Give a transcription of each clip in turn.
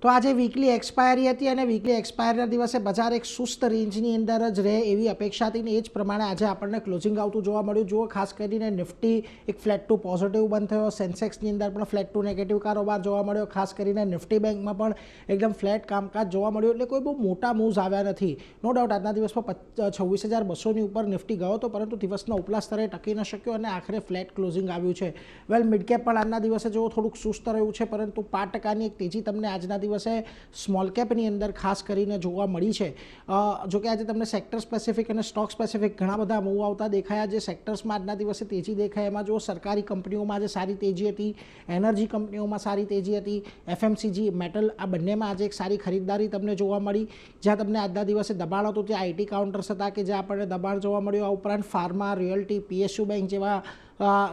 તો આજે weekly expiry હતી અને વીકલી એક્સપાયરીના દિવસે બજાર એક સુસ્ત રેન્જની અંદર જ રહે એવી અપેક્ષા હતી ને એ જ પ્રમાણે આજે આપણને ક્લોઝિંગ આવતું જોવા મળ્યું. જુઓ ખાસ કરીને નિફ્ટી એક ફ્લેટ ટુ પોઝિટિવ બંધ થયો, સેન્સેક્સની અંદર પણ ફ્લેટ ટુ નેગેટિવ કારોબાર જોવા મળ્યો, ખાસ કરીને નિફ્ટી બેંકમાં પણ એકદમ ફ્લેટ કામકાજ જોવા મળ્યું. એટલે કોઈ બહુ મોટા મૂવ્સ આવ્યા નથી. નો ડાઉટ આજના દિવસમાં 26,200ની ઉપર નિફ્ટી ગયો હતો, પરંતુ દિવસના ઉપલા સ્તરે ટકી ન શક્યો અને આખરે ફ્લેટ ક્લોઝિંગ આવ્યું છે. વેલ મિડકેપ પણ આજના દિવસે જો થોડુંક સુસ્ત રહ્યું છે, પરંતુ 5%ની એક તેજી તમને આજના દિવસે સ્મોલ કેપની અંદર ખાસ કરીને જોવા મળી છે. જો કે આજે તમને સેક્ટર સ્પેસિફિક અને સ્ટોક સ્પેસિફિક ઘણા બધા મૂવ આવતા દેખાયા. જે સેક્ટર્સમાં આજના દિવસે તેજી દેખાય એમાં જો સરકારી કંપનીઓમાં આજે સારી તેજી હતી, એનર્જી કંપનીઓમાં સારી તેજી હતી, એફએમસીજી, મેટલ આ બંનેમાં આજે એક સારી ખરીદદારી તમને જોવા મળી. જ્યાં તમને આજના દિવસે દબાણ હતું ત્યાં આઈટી કાઉન્ટર્સ હતા કે જ્યાં આપણને દબાણ જોવા મળ્યું. આ ઉપરાંત ફાર્મા, રિયલ્ટી, પીએસયુ બેંક જેવા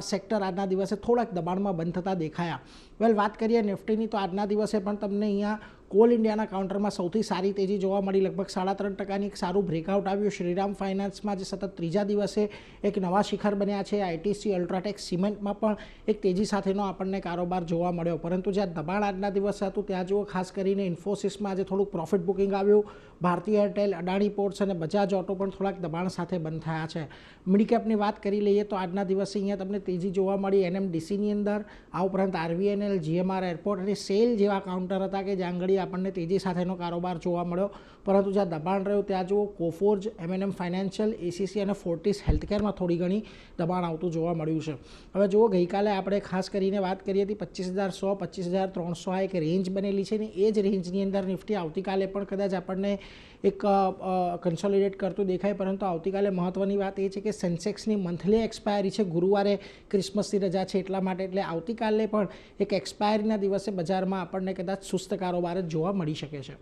સેક્ટર આજના દિવસે થોડાક દબાણમાં બંધ થતા દેખાયા. વેલ વાત કરીએ નિફ્ટીની તો આજના દિવસે પણ તમને અહીંયા કોલ ઇન્ડિયાના કાઉન્ટરમાં સૌથી સારી તેજી જોવા મળી. લગભગ 3.5%ની એક સારું બ્રેકઆઉટ આવ્યું. શ્રીરામ ફાઇનાન્સમાં જે સતત ત્રીજા દિવસે એક નવા શિખર બન્યા છે. આઈટીસી, અલ્ટ્રાટેક, સિમેન્ટમાં પણ એક તેજી સાથેનો આપણને કારોબાર જોવા મળ્યો. પરંતુ જ્યાં દબાણ આજના દિવસે હતું ત્યાં જુઓ ખાસ કરીને ઇન્ફોસિસમાં આજે થોડુંક પ્રોફિટ બુકિંગ આવ્યું. ભારતીય એરટેલ, અડાણી પોર્ટ્સ અને બજાજ ઓટો પણ થોડાક દબાણ સાથે બંધ થયા છે. મિડકેપની વાત કરી લઈએ તો આજના દિવસે અહીંયા તમને તેજી જોવા મળી એનએમડીસીની અંદર. આ ઉપરાંત આરવીએનએલ, જીએમઆર એરપોર્ટ અને સેલ જેવા કાઉન્ટર હતા કે જ્યાં આગળ આપણને તેજી સાથેનો કારોબાર જોવા મળ્યો. પરંતુ જ્યાં દબાણ રહ્યું ત્યાં જુઓ કોફોર્જ, એમએનએમ ફાઇનાન્શિયલ, એસીસી અને ફોર્ટિસ હેલ્થકેરમાં થોડી ઘણી દબાણ આવતું જોવા મળ્યું છે. હવે જુઓ ગઈકાલે આપણે ખાસ કરીને વાત કરી હતી 25,100, 25,300 આ એક રેન્જ બનેલી છે ને એ જ રેન્જની અંદર નિફ્ટી આવતીકાલે પણ કદાચ આપણને એક કન્સોલિડેટ કરતું દેખાય. પરંતુ આવતીકાલે મહત્ત્વની વાત એ છે કે સેન્સેક્સની મંથલી એક્સપાયરી છે, ગુરુવારે ક્રિસમસની રજા છે એટલા માટે. એટલે આવતીકાલે પણ એક એક્સપાયરીના દિવસે બજારમાં આપણને કદાચ સુસ્ત કારોબાર જ જોવા મળી શકે છે.